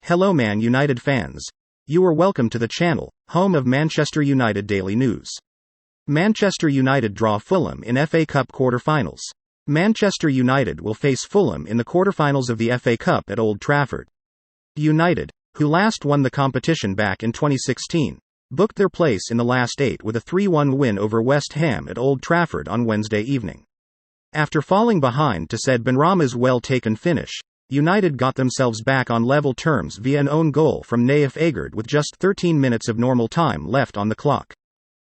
Hello Man United fans. You are welcome to the channel, home of Manchester United Daily News. Manchester United draw Fulham in FA Cup quarterfinals. Manchester United will face Fulham in the quarterfinals of the FA Cup at Old Trafford. United, who last won the competition back in 2016, booked their place in the last 8 with a 3-1 win over West Ham at Old Trafford on Wednesday evening. After falling behind to Said Benrahma's well-taken finish, United got themselves back on level terms via an own goal from Weghorst with just 13 minutes of normal time left on the clock.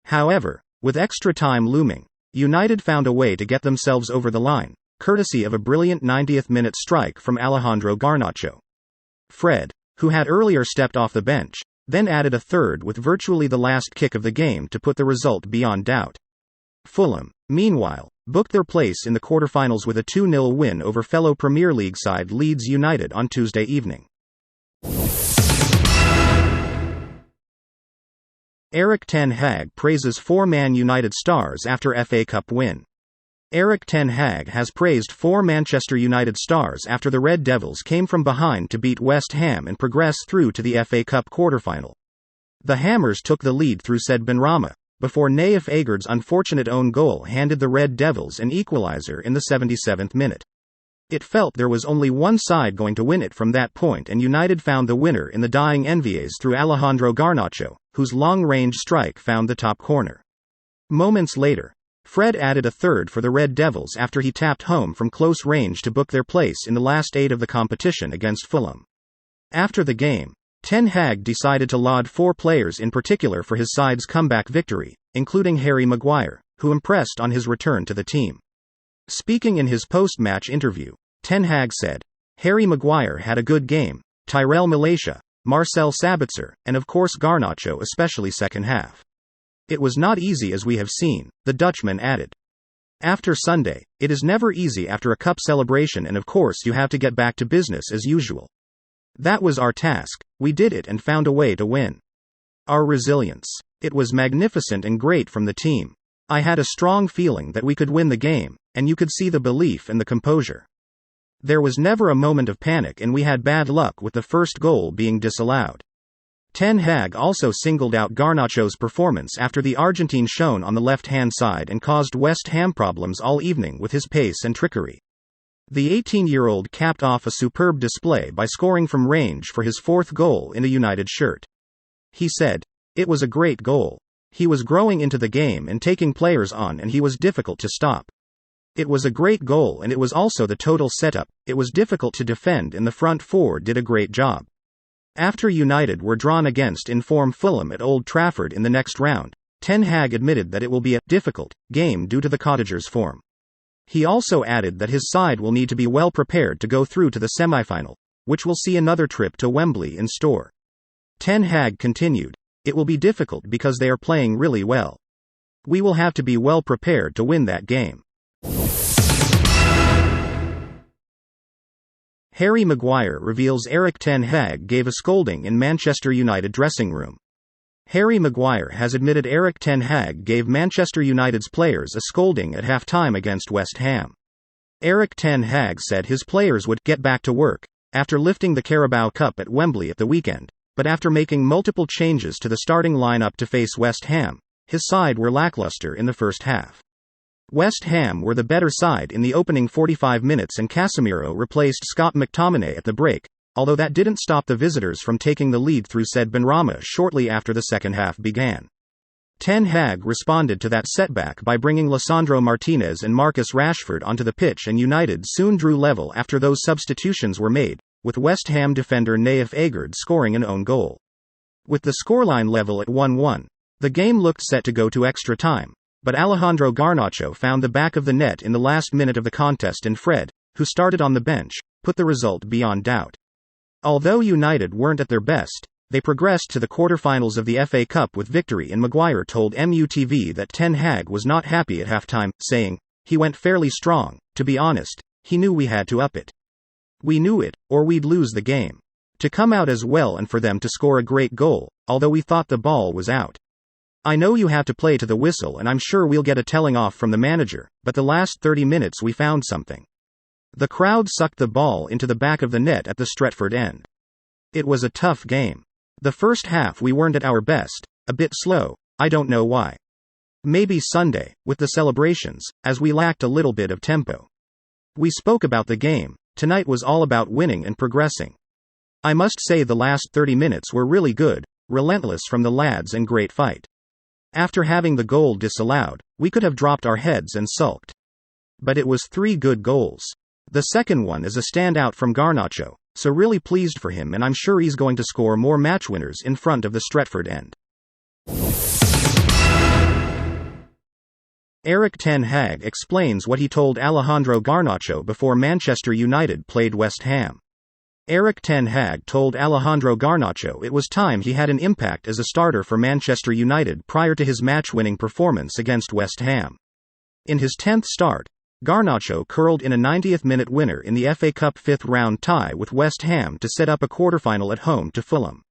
However, with extra time looming, United found a way to get themselves over the line, courtesy of a brilliant 90th-minute strike from Alejandro Gargano. Fred, who had earlier stepped off the bench, then added a third with virtually the last kick of the game to put the result beyond doubt. Fulham, meanwhile, booked their place in the quarterfinals with a 2-0 win over fellow Premier League side Leeds United on Tuesday evening. Eric Ten Hag praises 4 Man United stars after FA Cup win. Eric Ten Hag has praised 4 Manchester United stars after the Red Devils came from behind to beat West Ham and progress through to the FA Cup quarterfinal. The Hammers took the lead through Said Benrahma, before Weghorst's unfortunate own goal handed the Red Devils an equaliser in the 77th minute. It felt there was only one side going to win it from that point, and United found the winner in the dying envies through Alejandro Gargano, whose long-range strike found the top corner. Moments later, Fred added a third for the Red Devils after he tapped home from close range to book their place in the last 8 of the competition against Fulham. After the game, Ten Hag decided to laud 4 players in particular for his side's comeback victory, including Harry Maguire, who impressed on his return to the team. Speaking in his post-match interview, Ten Hag said, "Harry Maguire had a good game, Tyrell Malacia, Marcel Sabitzer, and of course Garnacho, especially second half. It was not easy as we have seen," the Dutchman added. After Sunday, it is never easy after a cup celebration, and of course you have to get back to business as usual. That was our task, we did it and found a way to win. Our resilience. It was magnificent and great from the team. I had a strong feeling that we could win the game, and you could see the belief and the composure. There was never a moment of panic, and we had bad luck with the first goal being disallowed. Ten Hag also singled out Garnacho's performance after the Argentine shone on the left-hand side and caused West Ham problems all evening with his pace and trickery. The 18-year-old capped off a superb display by scoring from range for his 4th goal in a United shirt. He said, "It was a great goal. He was growing into the game and taking players on, and he was difficult to stop. It was a great goal, and it was also the total setup. It was difficult to defend, and the front 4 did a great job." After United were drawn against in-form Fulham at Old Trafford in the next round, Ten Hag admitted that it will be a difficult game due to the Cottagers' form. He also added that his side will need to be well prepared to go through to the semi-final, which will see another trip to Wembley in store. Ten Hag continued, "It will be difficult because they are playing really well. We will have to be well prepared to win that game." Harry Maguire reveals Eric Ten Hag gave a scolding in Manchester United dressing room. Harry Maguire has admitted Eric Ten Hag gave Manchester United's players a scolding at half-time against West Ham. Eric Ten Hag said his players would get back to work after lifting the Carabao Cup at Wembley at the weekend, but after making multiple changes to the starting lineup to face West Ham, his side were lackluster in the first half. West Ham were the better side in the opening 45 minutes, and Casemiro replaced Scott McTominay at the break, although that didn't stop the visitors from taking the lead through Said Benrahma shortly after the second half began. Ten Hag responded to that setback by bringing Lisandro Martinez and Marcus Rashford onto the pitch, and United soon drew level after those substitutions were made, with West Ham defender Weghorst scoring an own goal. With the scoreline level at 1-1, the game looked set to go to extra time, but Alejandro Gargano found the back of the net in the last minute of the contest, and Fred, who started on the bench, put the result beyond doubt. Although United weren't at their best, they progressed to the quarterfinals of the FA Cup with victory, and Maguire told MUTV that Ten Hag was not happy at halftime, saying, "He went fairly strong, to be honest. He knew we had to up it. We knew it, or we'd lose the game. To come out as well and for them to score a great goal, although we thought the ball was out. I know you have to play to the whistle, and I'm sure we'll get a telling off from the manager, but the last 30 minutes we found something. The crowd sucked the ball into the back of the net at the Stretford end. It was a tough game. The first half we weren't at our best, a bit slow, I don't know why. Maybe Sunday, with the celebrations, as we lacked a little bit of tempo. We spoke about the game, tonight was all about winning and progressing. I must say the last 30 minutes were really good, relentless from the lads and great fight. After having the goal disallowed, we could have dropped our heads and sulked. But it was 3 good goals. The second one is a standout from Garnacho, so really pleased for him, and I'm sure he's going to score more match winners in front of the Stretford end. Eric Ten Hag explains what he told Alejandro Gargano before Manchester United played West Ham. Eric Ten Hag told Alejandro Gargano it was time he had an impact as a starter for Manchester United prior to his match-winning performance against West Ham. In his 10th start, Garnacho curled in a 90th-minute winner in the FA Cup 5th-round tie with West Ham to set up a quarterfinal at home to Fulham.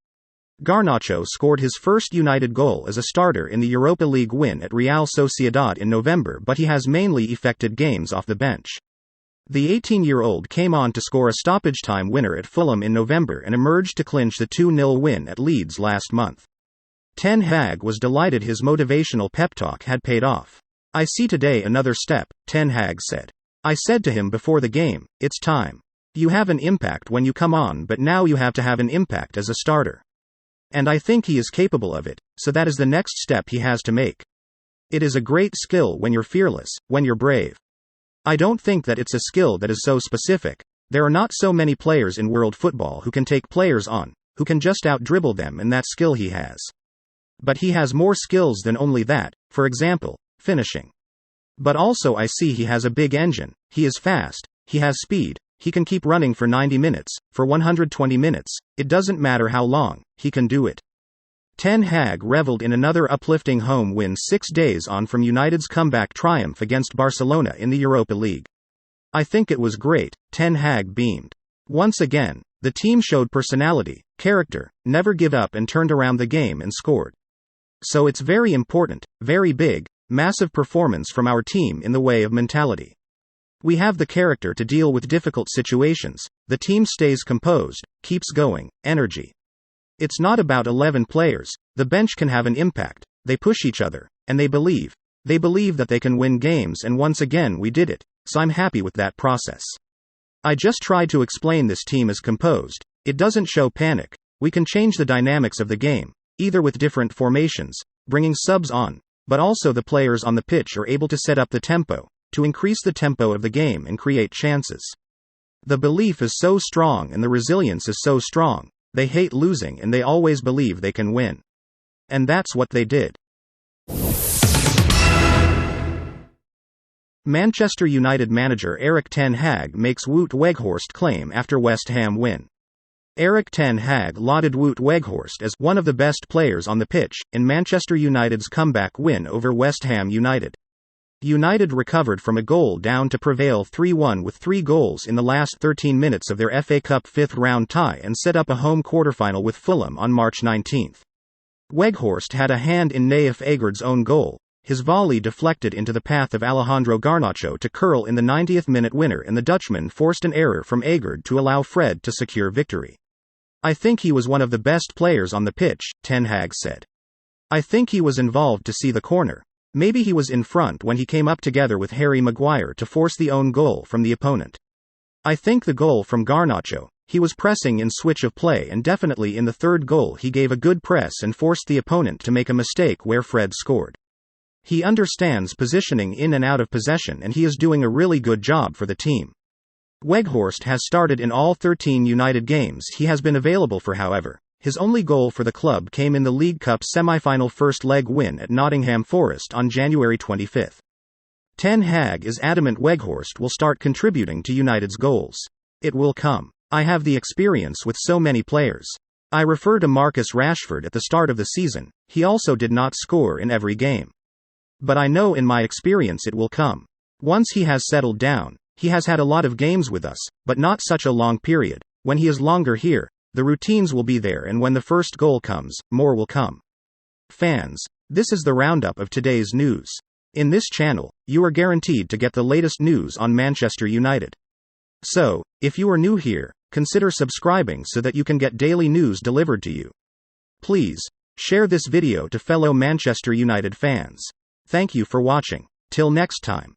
Garnacho scored his first United goal as a starter in the Europa League win at Real Sociedad in November, but he has mainly effected games off the bench. The 18-year-old came on to score a stoppage-time winner at Fulham in November and emerged to clinch the 2-0 win at Leeds last month. Ten Hag was delighted his motivational pep talk had paid off. "I see today another step," Ten Hag said. "I said to him before the game, it's time. You have an impact when you come on, but now you have to have an impact as a starter. And I think he is capable of it, so that is the next step he has to make. It is a great skill when you're fearless, when you're brave. I don't think that it's a skill that is so specific. There are not so many players in world football who can take players on, who can just out-dribble them, and that skill he has. But he has more skills than only that, for example, finishing. But also I see he has a big engine, he is fast, he has speed, he can keep running for 90 minutes, for 120 minutes, it doesn't matter how long, he can do it." Ten Hag revelled in another uplifting home win 6 days on from United's comeback triumph against Barcelona in the Europa League. "I think it was great," Ten Hag beamed. "Once again, the team showed personality, character, never give up, and turned around the game and scored. So it's very important, very big, massive performance from our team in the way of mentality. We have the character to deal with difficult situations, the team stays composed, keeps going, energy. It's not about 11 players, the bench can have an impact, they push each other, and they believe that they can win games, and once again we did it, so I'm happy with that process. I just tried to explain this team is composed, it doesn't show panic, we can change the dynamics of the game, either with different formations, bringing subs on, but also the players on the pitch are able to set up the tempo, to increase the tempo of the game and create chances. The belief is so strong and the resilience is so strong, they hate losing and they always believe they can win. And that's what they did." Manchester United manager Eric Ten Hag makes Wout Weghorst claim after West Ham win. Eric Ten Hag lauded Wout Weghorst as one of the best players on the pitch in Manchester United's comeback win over West Ham United. United recovered from a goal down to prevail 3-1 with 3 goals in the last 13 minutes of their FA Cup 5th-round tie and set up a home quarterfinal with Fulham on March 19. Weghorst had a hand in Naif Agard's own goal, his volley deflected into the path of Alejandro Gargano to curl in the 90th-minute winner, and the Dutchman forced an error from Agard to allow Fred to secure victory. "I think he was one of the best players on the pitch," Ten Hag said. "I think he was involved to see the corner. Maybe he was in front when he came up together with Harry Maguire to force the own goal from the opponent. I think the goal from Garnacho, he was pressing in switch of play, and definitely in the third goal he gave a good press and forced the opponent to make a mistake where Fred scored. He understands positioning in and out of possession, and he is doing a really good job for the team." Weghorst has started in all 13 United games he has been available for. However, his only goal for the club came in the League Cup semi-final first-leg win at Nottingham Forest on January 25. Ten Hag is adamant Weghorst will start contributing to United's goals. "It will come. I have the experience with so many players. I refer to Marcus Rashford at the start of the season, he also did not score in every game. But I know in my experience it will come. Once he has settled down, he has had a lot of games with us, but not such a long period. When he is longer here, the routines will be there, and when the first goal comes, more will come." Fans, this is the roundup of today's news. In this channel, you are guaranteed to get the latest news on Manchester United. So, if you are new here, consider subscribing so that you can get daily news delivered to you. Please share this video to fellow Manchester United fans. Thank you for watching. Till next time.